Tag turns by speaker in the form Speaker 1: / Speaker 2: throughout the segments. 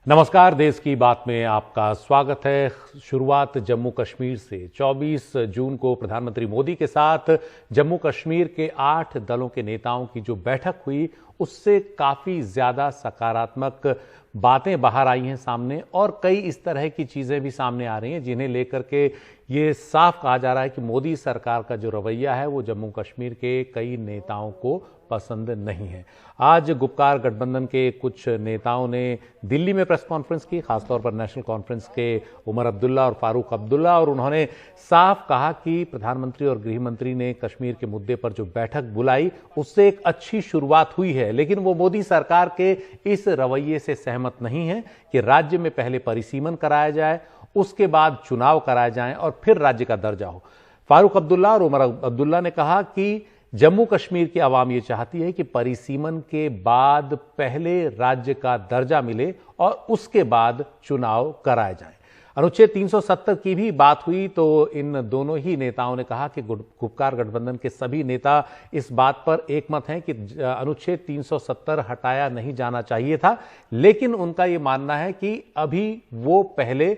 Speaker 1: नमस्कार, देश की बात में आपका स्वागत है। शुरुआत जम्मू कश्मीर से। 24 जून को प्रधानमंत्री मोदी के साथ जम्मू कश्मीर के 8 दलों के नेताओं की जो बैठक हुई, उससे काफी ज्यादा सकारात्मक बातें बाहर आई हैं सामने, और कई इस तरह की चीजें भी सामने आ रही हैं जिन्हें लेकर के ये साफ कहा जा रहा है कि मोदी सरकार का जो रवैया है वो जम्मू कश्मीर के कई नेताओं को पसंद नहीं है। आज गुपकार गठबंधन के कुछ नेताओं ने दिल्ली में प्रेस कॉन्फ्रेंस की, खासतौर पर नेशनल कॉन्फ्रेंस के उमर अब्दुल्ला और फारूक अब्दुल्ला, और उन्होंने साफ कहा कि प्रधानमंत्री और गृह मंत्री ने कश्मीर के मुद्दे पर जो बैठक बुलाई उससे एक अच्छी शुरुआत हुई है, लेकिन वो मोदी सरकार के इस रवैये से सहमत नहीं है कि राज्य में पहले परिसीमन कराया जाए, उसके बाद चुनाव कराए जाएं और फिर राज्य का दर्जा हो। फारूक अब्दुल्ला और उमर अब्दुल्ला ने कहा कि जम्मू कश्मीर की आवाम ये चाहती है कि परिसीमन के बाद पहले राज्य का दर्जा मिले और उसके बाद चुनाव कराए जाएं। अनुच्छेद 370 की भी बात हुई तो इन दोनों ही नेताओं ने कहा कि गुपकार गठबंधन के सभी नेता इस बात पर एकमत हैं कि अनुच्छेद 370 हटाया नहीं जाना चाहिए था, लेकिन उनका ये मानना है कि अभी वो पहले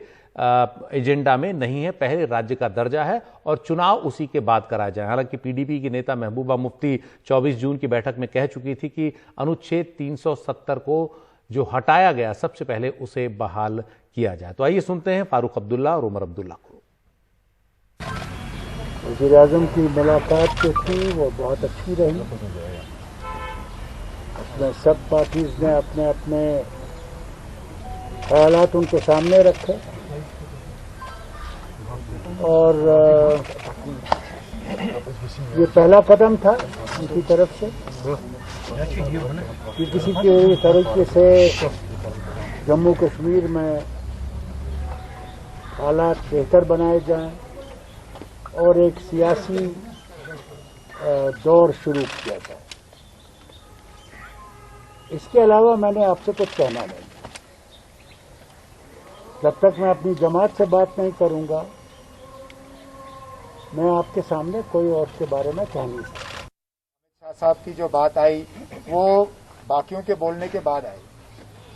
Speaker 1: एजेंडा में नहीं है, पहले राज्य का दर्जा है और चुनाव उसी के बाद कराया जाए। हालांकि पीडीपी की नेता महबूबा मुफ्ती 24 जून की बैठक में कह चुकी थी कि अनुच्छेद 370 को जो हटाया गया सबसे पहले उसे बहाल किया जाए। तो आइए सुनते हैं फारूक अब्दुल्ला और उमर अब्दुल्ला को।
Speaker 2: वज़ीर-ए-आज़म की मुलाकात जो थी वो बहुत अच्छी रही। उसमें सब पार्टीज ने अपने अपने ख्यालात उनके सामने रखे और ये पहला कदम था उनकी तरफ से कि किसी के तरीके से जम्मू कश्मीर में हालात बेहतर बनाए जाएं और एक सियासी दौर शुरू किया जाए। इसके अलावा मैंने आपसे कुछ कहना नहीं। जब तक मैं अपनी जमात से बात नहीं करूंगा, मैं आपके सामने कोई और के बारे में कह नहीं सकता।
Speaker 3: शाह साहब की जो बात आई वो बाकियों के बोलने के बाद आई,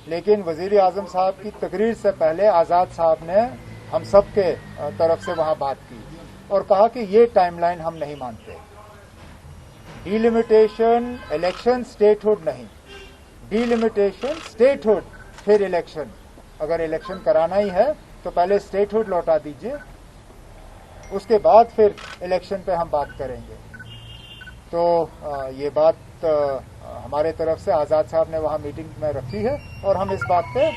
Speaker 3: लेकिन वजीर आजम साहब की तकरीर से पहले आज़ाद साहब ने हम सब के तरफ से वहां बात की और कहा कि ये टाइमलाइन हम नहीं मानते। डिलिमिटेशन इलेक्शन स्टेटहुड नहीं, डिलिमिटेशन स्टेटहुड फिर इलेक्शन। अगर इलेक्शन कराना ही है तो पहले स्टेटहुड लौटा दीजिए, उसके बाद फिर इलेक्शन पे हम बात करेंगे। तो ये बात हमारे तरफ से आज़ाद साहब ने वहाँ मीटिंग में रखी है और हम इस बात पे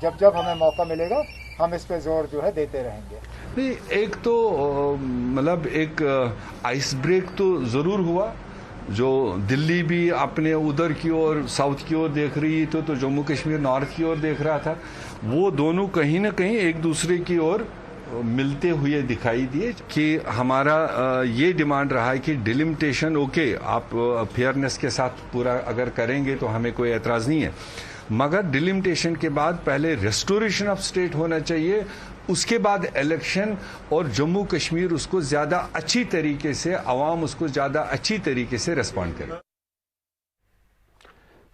Speaker 3: जब जब हमें मौका मिलेगा हम इस पे जोर जो है देते रहेंगे।
Speaker 4: नहीं, एक तो मतलब एक आइस ब्रेक तो जरूर हुआ। जो दिल्ली भी अपने उधर की ओर साउथ की ओर देख रही तो जम्मू कश्मीर नॉर्थ की ओर देख रहा था। वो दोनों कहीं ना कहीं एक दूसरे की ओर मिलते हुए दिखाई दिए कि हमारा ये डिमांड रहा है कि डिलिमिटेशन ओके, आप फेयरनेस के साथ पूरा अगर करेंगे तो हमें कोई एतराज नहीं है, मगर डिलिमिटेशन के बाद पहले रेस्टोरेशन ऑफ स्टेट होना चाहिए, उसके बाद इलेक्शन, और जम्मू कश्मीर उसको ज्यादा अच्छी तरीके से, अवाम उसको ज्यादा अच्छी तरीके से रिस्पॉन्ड करे।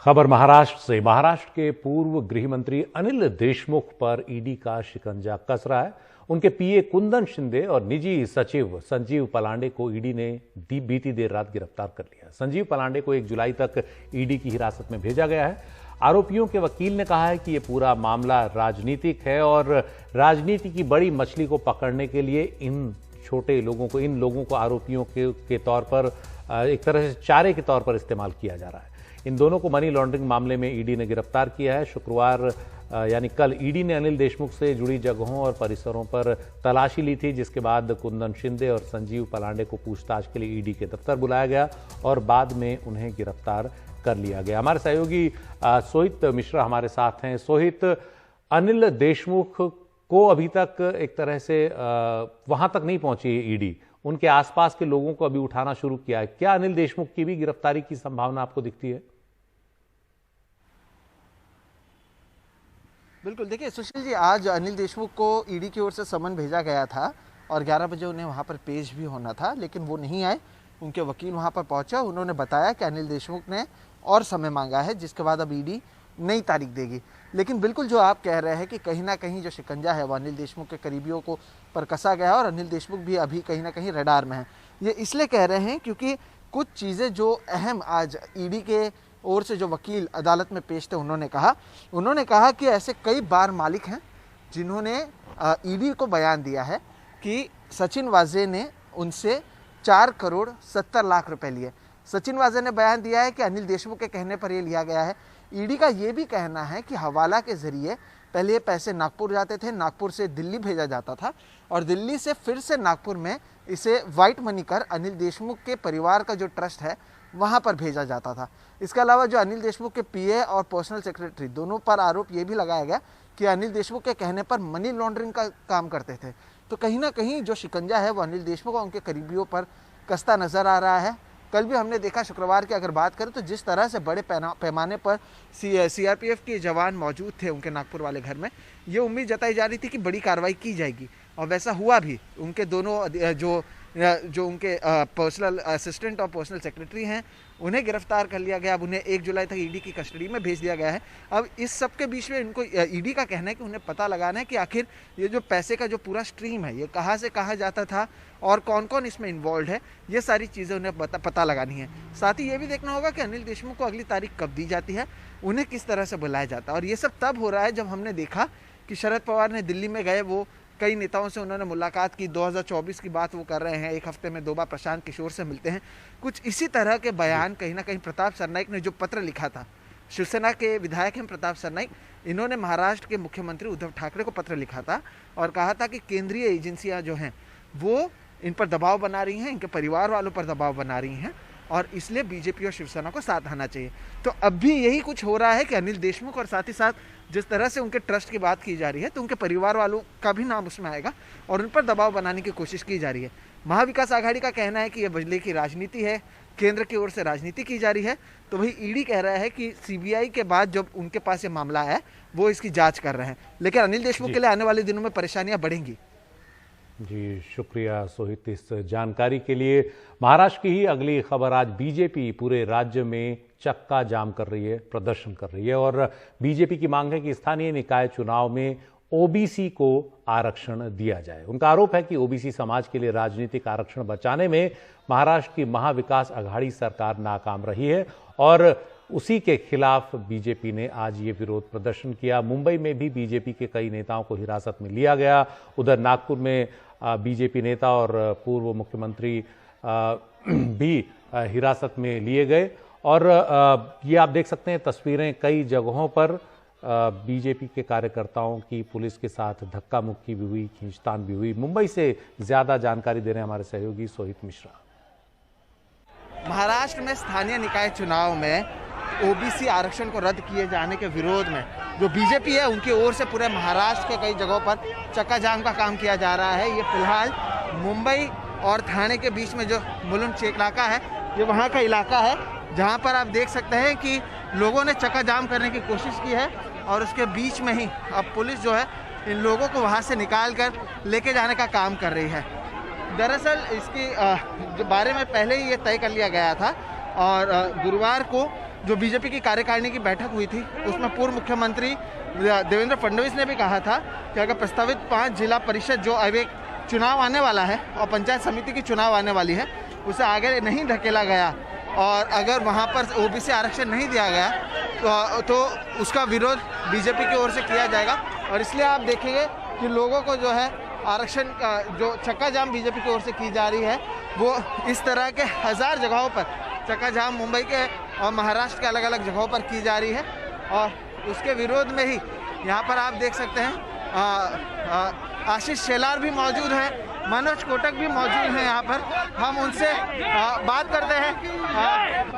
Speaker 1: खबर महाराष्ट्र से। महाराष्ट्र के पूर्व गृह मंत्री अनिल देशमुख पर ईडी का शिकंजा कस रहा है। उनके पीए कुंदन शिंदे और निजी सचिव संजीव पलांडे को ईडी ने बीती देर रात गिरफ्तार कर लिया। संजीव पलांडे को 1 जुलाई तक ईडी की हिरासत में भेजा गया है। आरोपियों के वकील ने कहा है कि यह पूरा मामला राजनीतिक है और राजनीति की बड़ी मछली को पकड़ने के लिए इन छोटे लोगों को, इन लोगों को आरोपियों के तौर पर एक तरह से चारे के तौर पर इस्तेमाल किया जा रहा है। इन दोनों को मनी लॉन्ड्रिंग मामले में ईडी ने गिरफ्तार किया है। शुक्रवार यानी कल ईडी ने अनिल देशमुख से जुड़ी जगहों और परिसरों पर तलाशी ली थी, जिसके बाद कुंदन शिंदे और संजीव पलांडे को पूछताछ के लिए ईडी के दफ्तर बुलाया गया और बाद में उन्हें गिरफ्तार कर लिया गया। हमारे सहयोगी सोहित मिश्रा हमारे साथ हैं। सोहित, अनिल देशमुख को अभी तक एक तरह से वहां तक नहीं पहुंची ईडी, उनके आसपास के लोगों को अभी उठाना शुरू किया है। क्या अनिल देशमुख की भी गिरफ्तारी की संभावना आपको दिखती है?
Speaker 5: बिल्कुल, देखिए सुशील जी, आज अनिल देशमुख को ईडी की ओर से समन भेजा गया था और 11 बजे उन्हें वहां पर पेश भी होना था, लेकिन वो नहीं आए। उनके वकील वहां पर पहुंचा, उन्होंने बताया कि अनिल देशमुख ने और समय मांगा है, जिसके बाद अब ईडी नई तारीख देगी। लेकिन बिल्कुल जो आप कह रहे हैं कि कहीं ना कहीं जो शिकंजा है वो अनिल देशमुख के करीबियों को पर कसा गया है और अनिल देशमुख भी अभी कहीं ना कहीं रडार में है। ये इसलिए कह रहे हैं क्योंकि कुछ चीज़ें जो अहम आज ईडी के ओर से जो वकील अदालत में पेश थे उन्होंने कहा कि ऐसे कई बार मालिक हैं जिन्होंने ईडी को बयान दिया है कि सचिन वाजे ने उनसे 4 करोड़ 70 लाख रुपए लिए। सचिन वाजे ने बयान दिया है कि अनिल देशमुख के कहने पर ये लिया गया है। ईडी का ये भी कहना है कि हवाला के जरिए पहले ये पैसे नागपुर जाते थे, नागपुर से दिल्ली भेजा जाता था और दिल्ली से फिर से नागपुर में इसे वाइट मनी कर अनिल देशमुख के परिवार का जो ट्रस्ट है वहाँ पर भेजा जाता था। इसके अलावा जो अनिल देशमुख के पीए और पर्सनल सेक्रेटरी दोनों पर आरोप ये भी लगाया गया कि अनिल देशमुख के कहने पर मनी लॉन्ड्रिंग का काम करते थे। तो कहीं ना कहीं जो शिकंजा है वो अनिल देशमुख और उनके करीबियों पर कसता नजर आ रहा है। कल भी हमने देखा, शुक्रवार की अगर बात करें तो जिस तरह से बड़े पैमाने पर सीआरपीएफ के जवान मौजूद थे उनके नागपुर वाले घर में, ये उम्मीद जताई जा रही थी कि बड़ी कार्रवाई की जाएगी और वैसा हुआ भी। उनके दोनों जो उनके पर्सनल असिस्टेंट और पर्सनल सेक्रेटरी हैं उन्हें गिरफ्तार कर लिया गया। अब उन्हें 1 जुलाई तक ईडी की कस्टडी में भेज दिया गया है। अब इस सब के बीच में इनको ईडी का कहना है कि उन्हें पता लगाना है कि आखिर ये जो पैसे का जो पूरा स्ट्रीम है ये कहाँ से कहाँ जाता था और कौन कौन इसमें इन्वॉल्व है, ये सारी चीज़ें उन्हें पता लगानी है। साथ ही ये भी देखना होगा कि अनिल देशमुख को अगली तारीख कब दी जाती है, उन्हें किस तरह से बुलाया जाता है। और ये सब तब हो रहा है जब हमने देखा कि शरद पवार ने दिल्ली में गए, वो कई नेताओं से उन्होंने मुलाकात की, 2024 की बात वो कर रहे हैं, 1 हफ्ते में 2 बार प्रशांत किशोर से मिलते हैं। कुछ इसी तरह के बयान कहीं ना कहीं प्रताप सरनाइक ने जो पत्र लिखा था, शिवसेना के विधायक हैं प्रताप सरनाइक, इन्होंने महाराष्ट्र के मुख्यमंत्री उद्धव ठाकरे को पत्र लिखा था और कहा था कि केंद्रीय एजेंसियां जो हैं वो इन पर दबाव बना रही हैं, इनके परिवार वालों पर दबाव बना रही हैं और इसलिए बीजेपी और शिवसेना को साथ आना चाहिए। तो अब भी यही कुछ हो रहा है कि अनिल देशमुख और साथ ही साथ जिस तरह से उनके ट्रस्ट की बात की जा रही है तो उनके परिवार वालों का भी नाम उसमें आएगा और उन पर दबाव बनाने की कोशिश की जा रही है। महाविकास आघाड़ी का कहना है कि यह बदले की राजनीति है, केंद्र की ओर से राजनीति की जा रही है। तो वही ईडी कह रहा है कि सीबीआई के बाद जब उनके पास ये मामला है वो इसकी जाँच कर रहे हैं, लेकिन अनिल देशमुख के लिए आने वाले दिनों में परेशानियाँ बढ़ेंगी।
Speaker 1: जी शुक्रिया सोहित इस जानकारी के लिए। महाराष्ट्र की ही अगली खबर, आज बीजेपी पूरे राज्य में चक्का जाम कर रही है, प्रदर्शन कर रही है और बीजेपी की मांग है कि स्थानीय निकाय चुनाव में ओबीसी को आरक्षण दिया जाए। उनका आरोप है कि ओबीसी समाज के लिए राजनीतिक आरक्षण बचाने में महाराष्ट्र की महाविकास आघाड़ी सरकार नाकाम रही है और उसी के खिलाफ बीजेपी ने आज ये विरोध प्रदर्शन किया। मुंबई में भी बीजेपी के कई नेताओं को हिरासत में लिया गया। उधर नागपुर में बीजेपी नेता और पूर्व मुख्यमंत्री भी हिरासत में लिए गए और ये आप देख सकते हैं तस्वीरें, कई जगहों पर बीजेपी के कार्यकर्ताओं की पुलिस के साथ धक्का मुक्की भी हुई, खींचतान भी हुई। मुंबई से ज्यादा जानकारी दे रहे हैं हमारे सहयोगी सोहित मिश्रा।
Speaker 5: महाराष्ट्र में स्थानीय निकाय चुनाव में ओबीसी आरक्षण को रद्द किए जाने के विरोध में जो बीजेपी है उनकी ओर से पूरे महाराष्ट्र के कई जगहों पर चक्का जाम का काम किया जा रहा है। ये फिलहाल मुंबई और ठाणे के बीच में जो मुलुंड चेक नाका है, ये वहाँ का इलाका है जहाँ पर आप देख सकते हैं कि लोगों ने चक्का जाम करने की कोशिश की है और उसके बीच में ही अब पुलिस जो है इन लोगों को वहाँ से निकाल कर लेके जाने का काम कर रही है। दरअसल इसके बारे में पहले ही ये तय कर लिया गया था और गुरुवार को जो बीजेपी की कार्यकारिणी की बैठक हुई थी उसमें पूर्व मुख्यमंत्री देवेंद्र फडणवीस ने भी कहा था कि अगर प्रस्तावित 5 जिला परिषद जो अब एक चुनाव आने वाला है और पंचायत समिति की चुनाव आने वाली है उसे आगे नहीं धकेला गया और अगर वहां पर ओबीसी आरक्षण नहीं दिया गया तो उसका विरोध बीजेपी की ओर से किया जाएगा। और इसलिए आप देखेंगे कि लोगों को जो है आरक्षण का जो चक्का जाम बीजेपी की ओर से की जा रही है वो इस तरह के 1000 जगहों पर चक्का जाम मुंबई के और महाराष्ट्र के अलग अलग जगहों पर की जा रही है और उसके विरोध में ही यहाँ पर आप देख सकते हैं आशीष शेलार भी मौजूद हैं, मनोज कोटक भी मौजूद हैं यहाँ पर। हम उनसे बात करते हैं।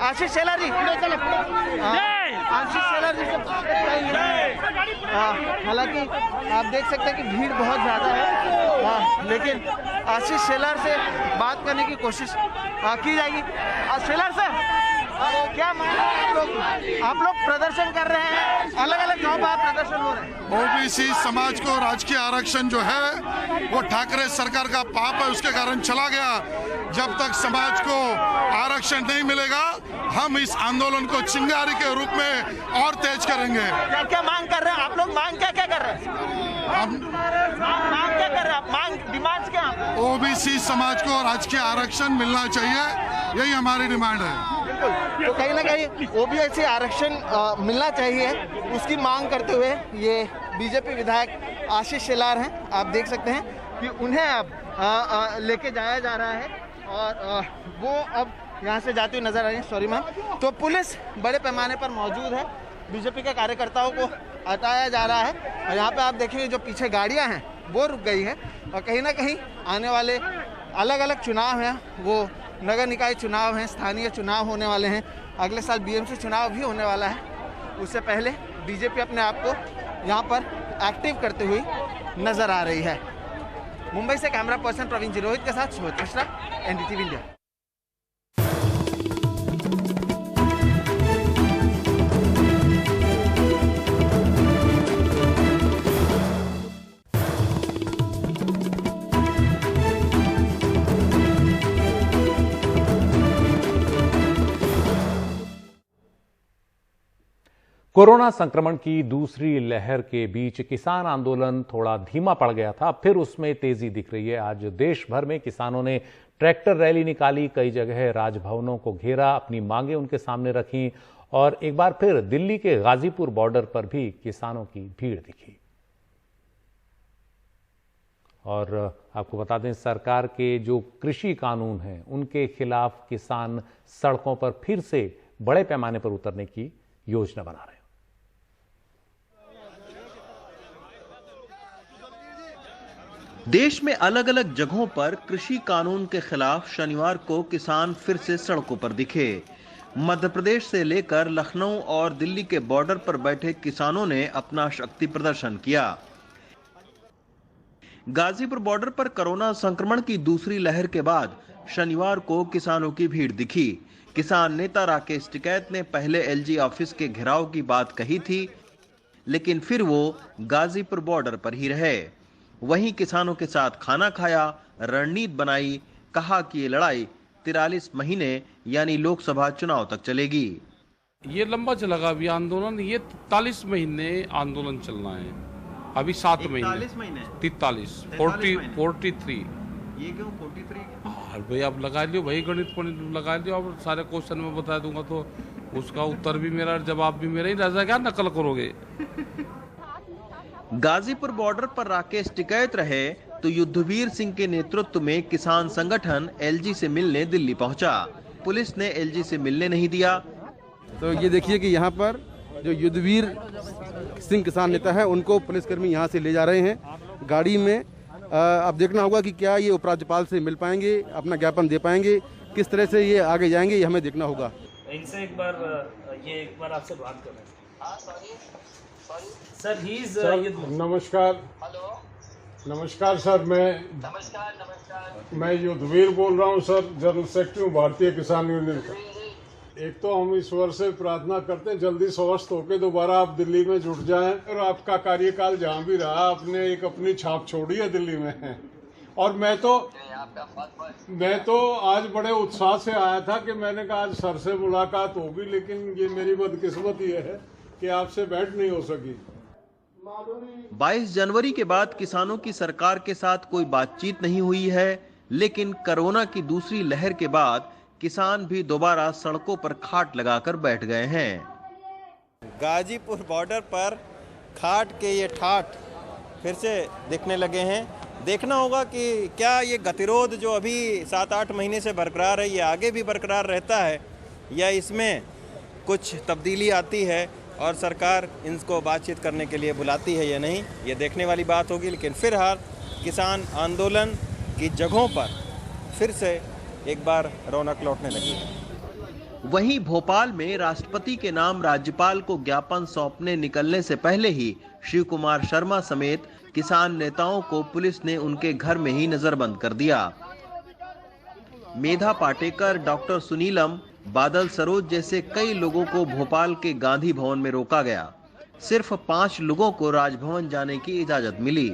Speaker 5: आशीष शेलार जी, आशीष शेलार जी से हालांकि आप देख सकते हैं कि भीड़ बहुत ज़्यादा है लेकिन आशीष शेलार से बात करने की कोशिश की जाएगी। शेलार सर, क्या मांग है आप लोग प्रदर्शन कर रहे हैं, अलग अलग जगहों पर प्रदर्शन हो रहे हैं।
Speaker 6: ओबीसी समाज को राजकीय आरक्षण जो है वो ठाकरे सरकार का पाप है, उसके कारण चला गया। जब तक समाज को आरक्षण नहीं मिलेगा हम इस आंदोलन को चिंगारी के रूप में और तेज करेंगे।
Speaker 5: क्या क्या मांग कर रहे हैं आप लोग? मांग क्या क्या कर रहे हैं?
Speaker 6: हम
Speaker 5: मांग क्या कर रहे हैं? मांग डिमांड्स क्या?
Speaker 6: ओबीसी समाज को राजकीय आरक्षण मिलना चाहिए, यही हमारी डिमांड है।
Speaker 5: बिल्कुल, तो कहीं ना कहीं ओबीसी आरक्षण मिलना चाहिए, उसकी मांग करते हुए ये बीजेपी विधायक आशीष शेलार हैं। आप देख सकते हैं कि उन्हें अब लेके जाया जा रहा है और वो अब यहाँ से जाती हुई नजर आ रही है। Sorry ma'am. तो पुलिस बड़े पैमाने पर मौजूद है, बीजेपी के कार्यकर्ताओं को हटाया जा रहा है और यहाँ पे आप देखेंगे जो पीछे गाड़ियाँ हैं वो रुक गई है और कहीं ना कहीं आने वाले अलग अलग चुनाव हैं, वो नगर निकाय चुनाव हैं, स्थानीय चुनाव होने वाले हैं, अगले साल बीएमसी चुनाव भी होने वाला है। उससे पहले बीजेपी अपने आप को यहाँ पर एक्टिव करते हुए नजर आ रही है। मुंबई से कैमरा पर्सन प्रवीण जिरोहित के साथ Sumit Mishra, NDTV India.
Speaker 1: Corona संक्रमण की दूसरी लहर के बीच किसान आंदोलन थोड़ा धीमा पड़ गया था, अब फिर उसमें तेजी दिख रही है। आज देश भर में किसानों ने ट्रैक्टर रैली निकाली, कई जगह राजभवनों को घेरा, अपनी मांगें उनके सामने रखी और एक बार फिर दिल्ली के गाजीपुर बॉर्डर पर भी किसानों की भीड़ दिखी। और आपको बता दें, सरकार के जो कृषि कानून हैं उनके खिलाफ किसान सड़कों पर फिर से बड़े पैमाने पर उतरने की योजना बना रहे हैं।
Speaker 7: देश में अलग अलग जगहों पर कृषि कानून के खिलाफ शनिवार को किसान फिर से सड़कों पर दिखे। मध्य प्रदेश से लेकर लखनऊ और दिल्ली के बॉर्डर पर बैठे किसानों ने अपना शक्ति प्रदर्शन किया। गाजीपुर बॉर्डर पर कोरोना संक्रमण की दूसरी लहर के बाद शनिवार को किसानों की भीड़ दिखी। किसान नेता राकेश टिकैत ने पहले एलजी ऑफिस के घेराव की बात कही थी, लेकिन फिर वो गाजीपुर बॉर्डर पर ही रहे। वहीं किसानों के साथ खाना खाया, रणनीति बनाई, कहा कि ये लड़ाई 43 महीने यानी लोकसभा चुनाव तक चलेगी।
Speaker 8: ये लंबा चलेगा अभी आंदोलन, ये 43 महीने आंदोलन चलना है। अभी 7 महीने 43 43।
Speaker 7: ये क्यों 43?
Speaker 8: भाई आप लगा लियो, भाई गणित लगा लियो, अब सारे क्वेश्चन में बता दूंगा तो उसका उत्तर भी मेरा, जवाब भी मेरा ही रह जाएगा, नकल करोगे।
Speaker 7: गाजीपुर बॉर्डर पर राकेश टिकैत रहे तो युद्धवीर सिंह के नेतृत्व में किसान संगठन एलजी से मिलने दिल्ली पहुंचा। पुलिस ने एलजी से मिलने नहीं दिया।
Speaker 9: तो ये देखिए कि यहाँ पर जो युद्धवीर सिंह किसान नेता है उनको पुलिसकर्मी यहाँ से ले जा रहे हैं गाड़ी में। अब देखना होगा कि क्या ये उपराज्यपाल से मिल पाएंगे, अपना ज्ञापन दे पाएंगे, किस तरह से ये आगे जाएंगे, ये हमें देखना होगा।
Speaker 10: इनसे एक बार आपसे बात कर रहे हैं। सर
Speaker 11: नमस्कार। नमस्कार सर, मैं युद्धवीर बोल रहा हूँ सर, जनरल सेक्रेटरी हूँ भारतीय किसान यूनियन का। एक तो हम ईश्वर से प्रार्थना करते हैं जल्दी स्वस्थ होकर दोबारा आप दिल्ली में जुट जाएं और आपका कार्यकाल जहाँ भी रहा आपने एक अपनी छाप छोड़ी है दिल्ली में। और मैं तो आज बड़े उत्साह से आया था कि मैंने कहा आज सर से मुलाकात होगी, लेकिन ये मेरी बदकिस्मती है कि आपसे भेंट नहीं हो सकी।
Speaker 7: 22 जनवरी के बाद किसानों की सरकार के साथ कोई बातचीत नहीं हुई है, लेकिन कोरोना की दूसरी लहर के बाद किसान भी दोबारा सड़कों पर खाट लगाकर बैठ गए हैं।
Speaker 12: गाजीपुर बॉर्डर पर खाट के ये ठाठ फिर से दिखने लगे हैं। देखना होगा कि क्या ये गतिरोध जो अभी 7-8 महीने से बरकरार है ये आगे भी बरकरार रहता है या इसमें कुछ तब्दीली आती है और सरकार इनको बातचीत करने के लिए बुलाती है या नहीं, ये देखने वाली बात होगी। लेकिन फिलहाल किसान आंदोलन की जगहों पर फिर से एक बार रौनक लौटने लगी है।
Speaker 7: वहीं भोपाल में राष्ट्रपति के नाम राज्यपाल को ज्ञापन सौंपने निकलने से पहले ही शिव कुमार शर्मा समेत किसान नेताओं को पुलिस ने उनके घर में ही नजरबंद कर दिया। मेधा पाटेकर, डॉक्टर सुनीलम, बादल सरोज जैसे कई लोगों को भोपाल के गांधी भवन में रोका गया। सिर्फ 5 लोगों को राजभवन जाने की इजाजत मिली।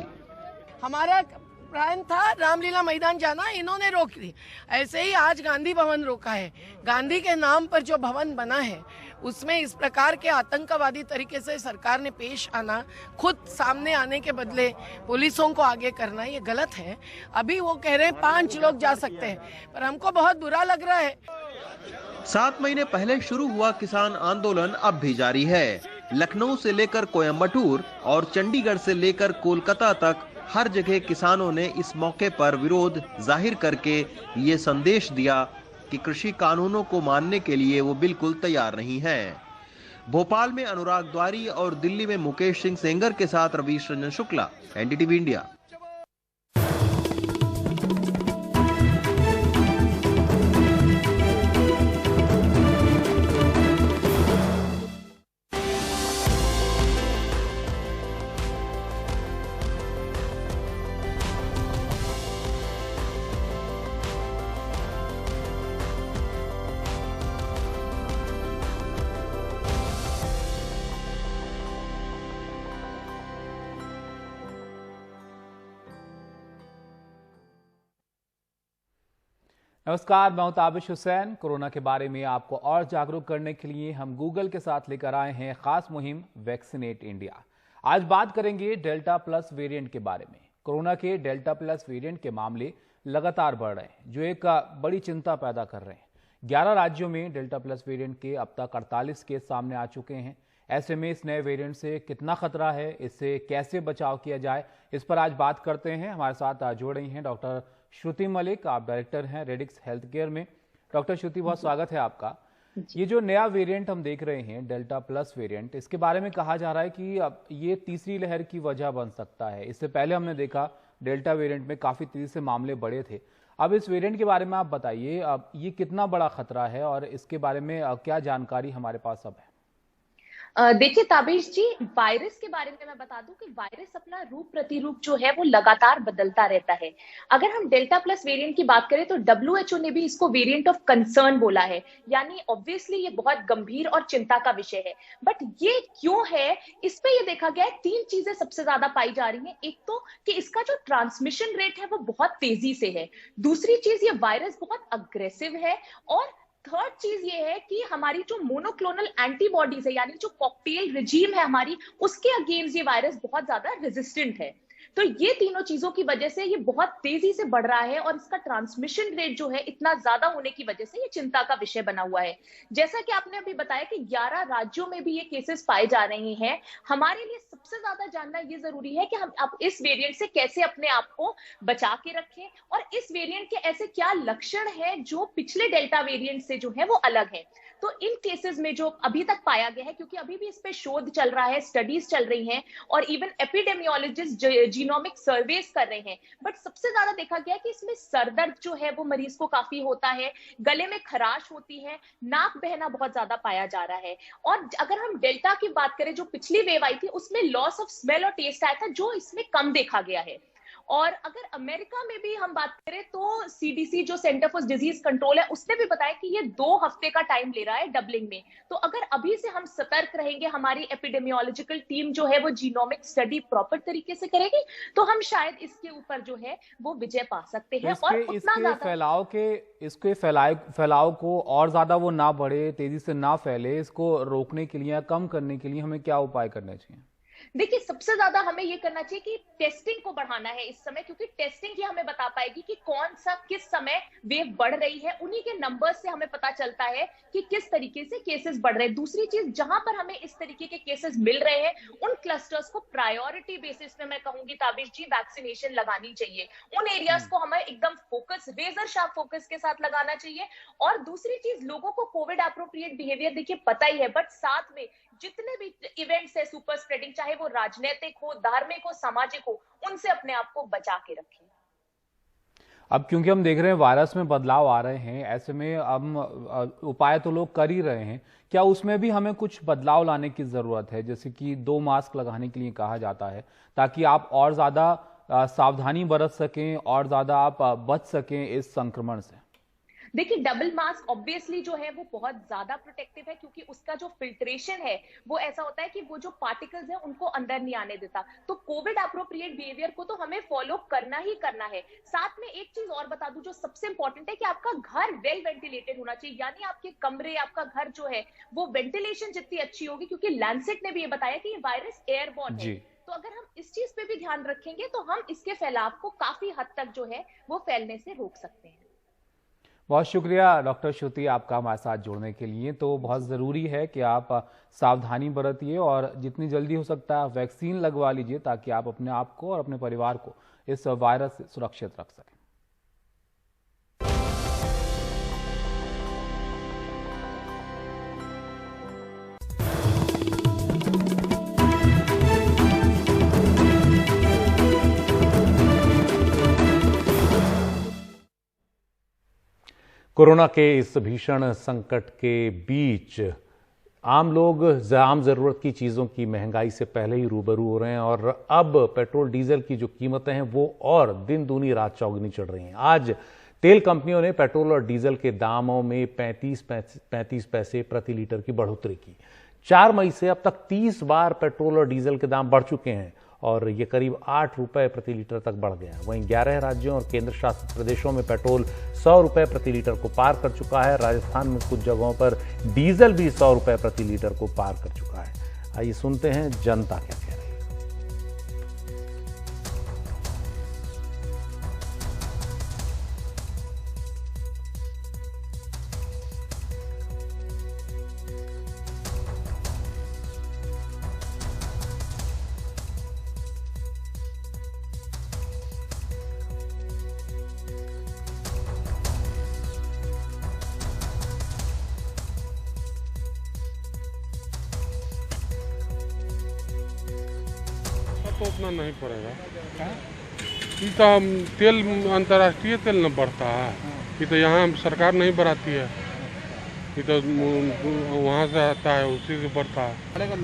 Speaker 13: हमारा प्लान था रामलीला मैदान जाना, इन्होंने रोक दी। ऐसे ही आज गांधी भवन रोका है। गांधी के नाम पर जो भवन बना है उसमें इस प्रकार के आतंकवादी तरीके से सरकार ने पेश आना, खुद सामने आने के बदले पुलिसों को आगे करना, ये गलत है। अभी वो कह रहे हैं 5 लोग जा सकते हैं, पर हमको बहुत बुरा लग रहा है।
Speaker 7: 7 महीने पहले शुरू हुआ किसान आंदोलन अब भी जारी है। लखनऊ से लेकर कोयम्बटूर और चंडीगढ़ से लेकर कोलकाता तक हर जगह किसानों ने इस मौके पर विरोध जाहिर करके ये संदेश दिया कि कृषि कानूनों को मानने के लिए वो बिल्कुल तैयार नहीं हैं। भोपाल में अनुराग द्वारी और दिल्ली में मुकेश सिंह सेंगर के साथ रवीश रंजन शुक्ला, एनडीटीवी इंडिया।
Speaker 14: नमस्कार, मैं हूं ताबिश हुसैन। कोरोना के बारे में आपको और जागरूक करने के लिए हम गूगल के साथ लेकर आए हैं खास मुहिम वैक्सीनेट इंडिया। आज बात करेंगे डेल्टा प्लस वेरिएंट के बारे में। कोरोना के डेल्टा प्लस वेरिएंट के मामले लगातार बढ़ रहे हैं, जो एक बड़ी चिंता पैदा कर रहे हैं। 11 राज्यों में डेल्टा प्लस वेरिएंट के अब तक 48 केस सामने आ चुके हैं। ऐसे में इस नए वेरिएंट से कितना खतरा है, इससे कैसे बचाव किया जाए, इस पर आज बात करते हैं। हमारे साथ जुड़ रही हैं डॉक्टर श्रुति मलिक, आप डायरेक्टर हैं रेडिक्स हेल्थ केयर में। डॉक्टर श्रुति, बहुत स्वागत है आपका। ये जो नया वेरिएंट हम देख रहे हैं, डेल्टा प्लस वेरिएंट, इसके बारे में कहा जा रहा है कि अब ये तीसरी लहर की वजह बन सकता है। इससे पहले हमने देखा डेल्टा वेरिएंट में काफी तेजी से मामले बढ़े थे। अब इस वेरिएंट के बारे में आप बताइए, अब ये कितना बड़ा खतरा है और इसके बारे में क्या जानकारी हमारे पास अब है?
Speaker 15: देखिए ताबिश जी, वायरस के बारे में मैं बता दूं कि वायरस अपना रूप प्रतिरूप जो है वो लगातार बदलता रहता है। अगर हम डेल्टा प्लस वेरिएंट की बात करें तो WHO ने भी इसको वेरिएंट ऑफ कंसर्न बोला है, यानी ऑब्वियसली ये बहुत गंभीर और चिंता का विषय है। बट ये क्यों है, इस पे ये देखा गया है 3 चीजें सबसे ज्यादा पाई जा रही हैं। एक तो कि इसका जो ट्रांसमिशन रेट है वो बहुत तेजी से है। दूसरी चीज, ये वायरस बहुत अग्रेसिव है। और थर्ड चीज ये है कि हमारी जो मोनोक्लोनल एंटीबॉडीज है, यानी जो कॉकटेल रिजीम है हमारी, उसके अगेंस्ट ये वायरस बहुत ज्यादा रेजिस्टेंट है। तो ये तीनों चीजों की वजह से ये बहुत तेजी से बढ़ रहा है और इसका ट्रांसमिशन रेट जो है इतना ज्यादा होने की वजह से ये चिंता का विषय बना हुआ है। जैसा कि आपने अभी बताया कि 11 राज्यों में भी ये केसेस पाए जा रहे हैं। हमारे लिए सबसे ज्यादा जानना ये जरूरी है कि हम अब इस वेरिएंट से कैसे अपने आप को बचा के रखें और इस वेरिएंट के ऐसे क्या लक्षण है जो पिछले डेल्टा वेरिएंट से जो है वो अलग है। तो इन केसेस में जो अभी तक पाया गया है, क्योंकि अभी भी इस पे शोध चल रहा है, स्टडीज चल रही हैं और इवन एपिडेमियोलॉजिस्ट जीनोमिक सर्वेस कर रहे हैं, बट सबसे ज्यादा देखा गया कि इसमें सरदर्द जो है वो मरीज को काफी होता है, गले में खराश होती है, नाक बहना बहुत ज्यादा पाया जा रहा है। और अगर हम डेल्टा की बात करें, जो पिछली वेव आई थी उसमें लॉस ऑफ स्मेल और टेस्ट आया था, जो इसमें कम देखा गया है। और अगर अमेरिका में भी हम बात करें तो सीडीसी जो सेंटर फॉर डिजीज कंट्रोल है, उसने भी बताया कि ये 2 हफ्ते का टाइम ले रहा है डबलिंग में। तो अगर अभी से हम सतर्क रहेंगे, हमारी एपिडेमियोलॉजिकल टीम जो है वो जीनोमिक स्टडी प्रॉपर तरीके से करेगी, तो हम शायद इसके ऊपर जो है वो विजय पा सकते हैं।
Speaker 14: और इसके फैलाव को और ज्यादा वो ना बढ़े, तेजी से ना फैले, इसको रोकने के लिए, कम करने के लिए हमें क्या उपाय करने चाहिए?
Speaker 15: देखिए, सबसे ज्यादा हमें ये करना चाहिए कि टेस्टिंग को बढ़ाना है इस समय, क्योंकि टेस्टिंग ही हमें बता पाएगी कि कौन सा किस समय वेव बढ़ रही है। उन्हीं के नंबर्स से हमें पता चलता है कि किस तरीके से केसेस बढ़ रहे हैं। दूसरी चीज, जहां पर हमें इस तरीके के केसेस मिल रहे हैं उन क्लस्टर्स को प्रायोरिटी बेसिस पे मैं कहूंगी ताबिश जी वैक्सीनेशन लगानी चाहिए। उन एरियाज को हमें एकदम फोकस, रेजर शार्प फोकस के साथ लगाना चाहिए। और दूसरी चीज, लोगों को कोविड एप्रोप्रिएट बिहेवियर देखिए पता ही है, बट साथ में जितने भी इवेंट्स है सुपर स्प्रेडिंग, चाहे वो राजनीतिक हो, धार्मिक हो, सामाजिक हो, उनसे अपने आप को बचा के रखें।
Speaker 14: अब क्योंकि हम देख रहे हैं वायरस में बदलाव आ रहे हैं, ऐसे में हम उपाय तो लोग कर ही रहे हैं, क्या उसमें भी हमें कुछ बदलाव लाने की जरूरत है? जैसे कि 2 मास्क लगाने के लिए कहा जाता है, ताकि आप और ज्यादा सावधानी बरत सकें और ज्यादा आप बच सकें इस संक्रमण से।
Speaker 15: देखिए डबल मास्क ऑब्वियसली जो है वो बहुत ज्यादा प्रोटेक्टिव है, क्योंकि उसका जो फिल्ट्रेशन है वो ऐसा होता है कि वो जो पार्टिकल्स है उनको अंदर नहीं आने देता। तो कोविड अप्रोप्रिएट बिहेवियर को तो हमें फॉलो करना ही करना है। साथ में एक चीज और बता दूं जो सबसे इंपॉर्टेंट है कि आपका घर वेल वेंटिलेटेड होना चाहिए, यानी आपके कमरे, आपका घर जो है वो वेंटिलेशन जितनी अच्छी होगी, क्योंकि लैंसेट ने भी ये बताया कि ये वायरस एयरबॉर्न है। तो अगर हम इस चीज पे भी ध्यान रखेंगे तो हम इसके फैलाव को काफी हद तक जो है वो फैलने से रोक सकते हैं।
Speaker 14: बहुत शुक्रिया डॉक्टर श्रुति आपका हमारे साथ जुड़ने के लिए। तो बहुत ज़रूरी है कि आप सावधानी बरतिए और जितनी जल्दी हो सकता है वैक्सीन लगवा लीजिए, ताकि आप अपने आप को और अपने परिवार को इस वायरस से सुरक्षित रख सकें।
Speaker 1: कोरोना के इस भीषण संकट के बीच आम लोग आम ज़रूरत की चीज़ों की महंगाई से पहले ही रूबरू हो रहे हैं और अब पेट्रोल डीजल की जो कीमतें हैं वो और दिन दूनी रात चौगुनी चढ़ रही हैं। आज तेल कंपनियों ने पेट्रोल और डीजल के दामों में 35 पैसे प्रति लीटर की बढ़ोतरी की। 4 मई से अब तक 30 बार पेट्रोल और डीजल के दाम बढ़ चुके हैं और ये करीब 8 रुपए प्रति लीटर तक बढ़ गया। वहीं 11 राज्यों और केंद्र शासित प्रदेशों में पेट्रोल 100 रुपए प्रति लीटर को पार कर चुका है। राजस्थान में कुछ जगहों पर डीजल भी 100 रुपए प्रति लीटर को पार कर चुका है। आइए सुनते हैं जनता क्या कह रही है।
Speaker 11: तो उतना नहीं पड़ेगा। ये तो तेल अंतर्राष्ट्रीय तेल न बढ़ता है, ये तो यहाँ सरकार नहीं बढ़ाती है, ये तो वहाँ से आता है उसी से बढ़ता है।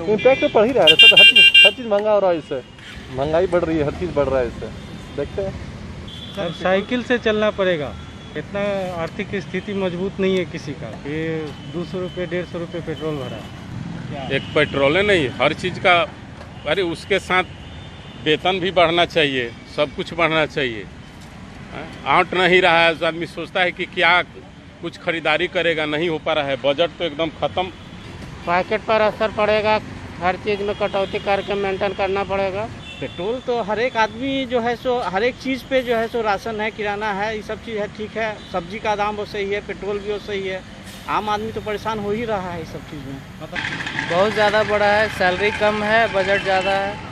Speaker 16: इम्पैक्ट तो पड़ ही रहा है सर, हर चीज़ महंगा हो रहा है, इससे महंगाई बढ़ रही है, हर चीज़ बढ़ रहा है, इससे देखते हैं।
Speaker 17: अब साइकिल से चलना पड़ेगा, इतना आर्थिक स्थिति मजबूत नहीं है किसी का। ये 200 रुपये 150 रुपये पेट्रोल भरा।
Speaker 8: एक पेट्रोल है नहीं, हर चीज़ का, अरे उसके साथ वेतन भी बढ़ना चाहिए, सब कुछ बढ़ना चाहिए। आउट नहीं रहा है, आदमी सोचता है कि क्या कुछ खरीदारी करेगा, नहीं हो पा रहा है, बजट तो एकदम खत्म।
Speaker 17: पैकेट पर असर पड़ेगा, हर चीज़ में कटौती करके मेंटेन करना पड़ेगा। पेट्रोल तो हर एक आदमी जो है सो हर एक चीज़ पे जो है सो राशन है, किराना है, ये सब चीज़ है, ठीक है। सब्जी का दाम वो सही है, पेट्रोल भी वो सही है। आम आदमी तो परेशान हो ही रहा है इस सब चीज़ में। बहुत ज़्यादा बढ़ा है, सैलरी कम है, बजट ज़्यादा है।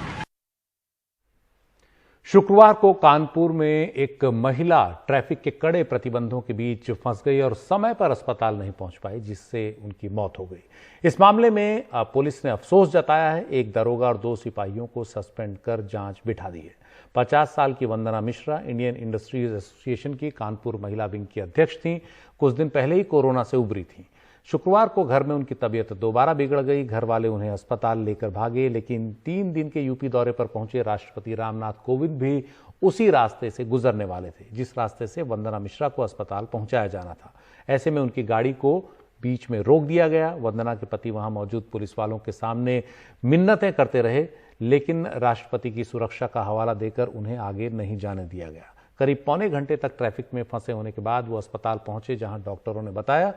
Speaker 1: शुक्रवार को कानपुर में एक महिला ट्रैफिक के कड़े प्रतिबंधों के बीच फंस गई और समय पर अस्पताल नहीं पहुंच पाई, जिससे उनकी मौत हो गई। इस मामले में पुलिस ने अफसोस जताया है। एक दरोगा और 2 सिपाहियों को सस्पेंड कर जांच बिठा दी है। 50 साल की वंदना मिश्रा इंडियन इंडस्ट्रीज एसोसिएशन की कानपुर महिला विंग की अध्यक्ष थीं। कुछ दिन पहले ही कोरोना से उबरी थीं। शुक्रवार को घर में उनकी तबीयत दोबारा बिगड़ गई। घर वाले उन्हें अस्पताल लेकर भागे, लेकिन 3 दिन के यूपी दौरे पर पहुंचे राष्ट्रपति रामनाथ कोविंद भी उसी रास्ते से गुजरने वाले थे जिस रास्ते से वंदना मिश्रा को अस्पताल पहुंचाया जाना था। ऐसे में उनकी गाड़ी को बीच में रोक दिया गया। वंदना के पति वहां मौजूद पुलिस वालों के सामने मिन्नतें करते रहे, लेकिन राष्ट्रपति की सुरक्षा का हवाला देकर उन्हें आगे नहीं जाने दिया गया। करीब पौने घंटे तक ट्रैफिक में फंसे होने के बाद वो अस्पताल पहुंचे, जहां डॉक्टरों ने बताया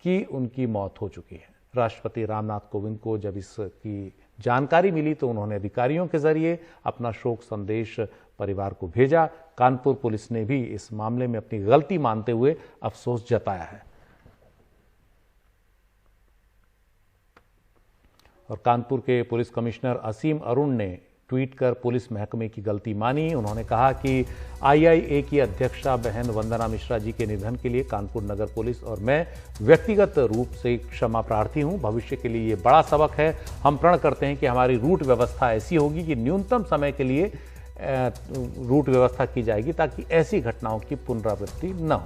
Speaker 1: कि उनकी मौत हो चुकी है। राष्ट्रपति रामनाथ कोविंद को जब इसकी जानकारी मिली तो उन्होंने अधिकारियों के जरिए अपना शोक संदेश परिवार को भेजा। कानपुर पुलिस ने भी इस मामले में अपनी गलती मानते हुए अफसोस जताया है और कानपुर के पुलिस कमिश्नर असीम अरुण ने ट्वीट कर पुलिस महकमे की गलती मानी। उन्होंने कहा कि आईआईए की अध्यक्षा बहन वंदना मिश्रा जी के निधन के लिए कानपुर नगर पुलिस और मैं व्यक्तिगत रूप से क्षमा प्रार्थी हूं। भविष्य के लिए ये बड़ा सबक है। हम प्रण करते हैं कि हमारी रूट व्यवस्था ऐसी होगी कि न्यूनतम समय के लिए रूट व्यवस्था की जाएगी ताकि ऐसी घटनाओं की पुनरावृत्ति न हो।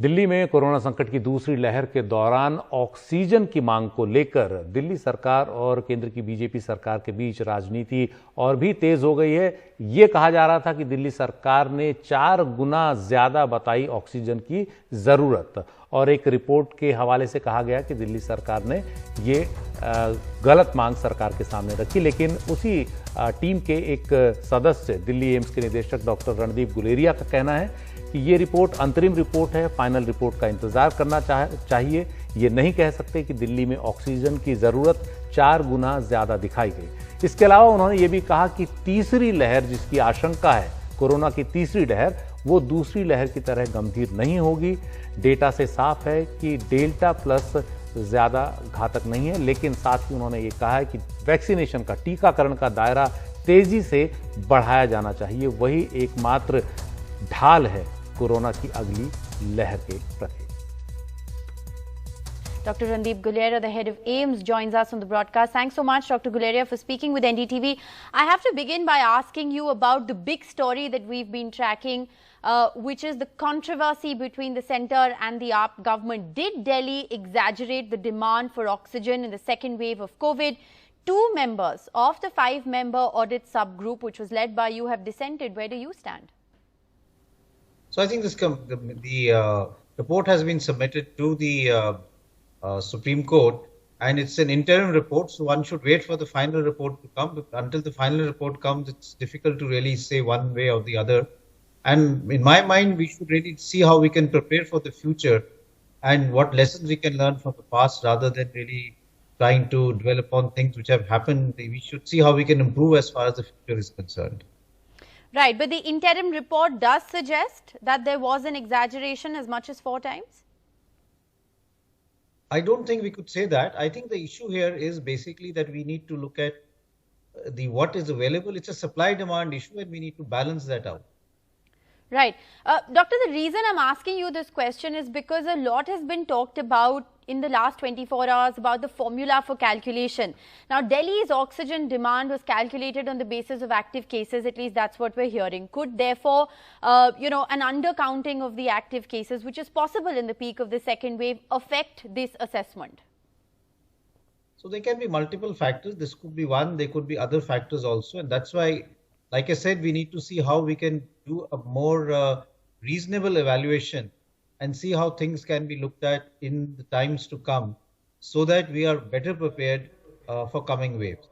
Speaker 1: दिल्ली में कोरोना संकट की दूसरी लहर के दौरान ऑक्सीजन की मांग को लेकर दिल्ली सरकार और केंद्र की बीजेपी सरकार के बीच राजनीति और भी तेज हो गई है। ये कहा जा रहा था कि दिल्ली सरकार ने 4 गुना ज्यादा बताई ऑक्सीजन की जरूरत, और एक रिपोर्ट के हवाले से कहा गया कि दिल्ली सरकार ने ये गलत मांग सरकार के सामने रखी। लेकिन उसी टीम के एक सदस्य, दिल्ली एम्स के निदेशक डॉक्टर रणदीप गुलेरिया का कहना है कि ये रिपोर्ट अंतरिम रिपोर्ट है, फाइनल रिपोर्ट का इंतजार करना चाहिए। ये नहीं कह सकते कि दिल्ली में ऑक्सीजन की जरूरत 4 गुना ज्यादा दिखाई गई। इसके अलावा उन्होंने ये भी कहा कि तीसरी लहर जिसकी आशंका है, कोरोना की तीसरी लहर, वो दूसरी लहर की तरह गंभीर नहीं होगी। डेटा से साफ है कि डेल्टा प्लस ज्यादा घातक नहीं है, लेकिन साथ ही उन्होंने ये कहा है कि वैक्सीनेशन का, टीकाकरण का दायरा तेजी से बढ़ाया जाना चाहिए। वही एकमात्र ढाल है कोरोना की अगली लहर के प्रति।
Speaker 18: Dr. Randeep Guleria, the head of AIIMS, joins us on the broadcast. Thanks so much, Dr. Guleria, for speaking with NDTV. I have to begin by asking you about the big story that we've been tracking, which is the controversy between the centre and the AAP government. Did Delhi exaggerate the demand for oxygen in the second wave of COVID? 2 members of the 5-member audit subgroup, which was led by you, have dissented. Where do you stand?
Speaker 19: So I think the report has been submitted to the Supreme Court, and it's an interim report, so one should wait for the final report to come. But until the final report comes, it's difficult to really say one way or the other. And in my mind, we should really see how we can prepare for the future and what lessons we can learn from the past, rather than really trying to dwell upon things which have happened. We should see how we can improve as far as the future is concerned.
Speaker 18: Right, but the interim report does suggest that there was an exaggeration as much as 4 times?
Speaker 19: I don't think we could say that. I think the issue here is basically that we need to look at what is available. It's a supply-demand issue, and we need to balance that out.
Speaker 18: Right. Doctor, the reason I'm asking you this question is because a lot has been talked about in the last 24 hours about the formula for calculation. Now, Delhi's oxygen demand was calculated on the basis of active cases, at least that's what we're hearing. Could therefore, an undercounting of the active cases, which is possible in the peak of the second wave, affect this assessment?
Speaker 19: So there can be multiple factors. This could be one, there could be other factors also. And that's why, like I said, we need to see how we can do a more reasonable evaluation and see how things can be looked at in the times to come, so that we are better prepared for coming waves.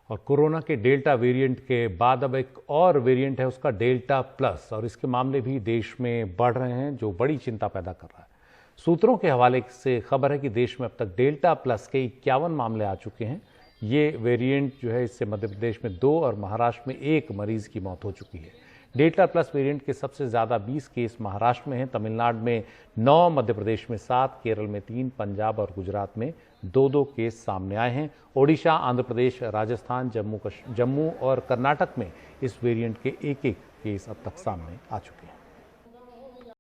Speaker 1: और corona के delta variant के बाद अब एक और variant है, उसका delta plus, और इसके मामले भी देश में बढ़ रहे हैं, जो बड़ी चिंता पैदा कर रहा है। सूत्रों के हवाले से खबर है कि देश में अब तक डेल्टा प्लस के 51 मामले आ चुके हैं। ये वेरिएंट जो है, इससे मध्य प्रदेश में 2 और महाराष्ट्र में 1 मरीज की मौत हो चुकी है। डेल्टा प्लस वेरिएंट के सबसे ज़्यादा 20 केस महाराष्ट्र में हैं, तमिलनाडु में 9, मध्य प्रदेश में 7, केरल में 3, पंजाब और गुजरात में 2-2 केस सामने आए हैं। ओडिशा, आंध्र प्रदेश, राजस्थान, जम्मू और कर्नाटक में इस वेरिएंट के 1-1 केस अब तक सामने आ चुके हैं।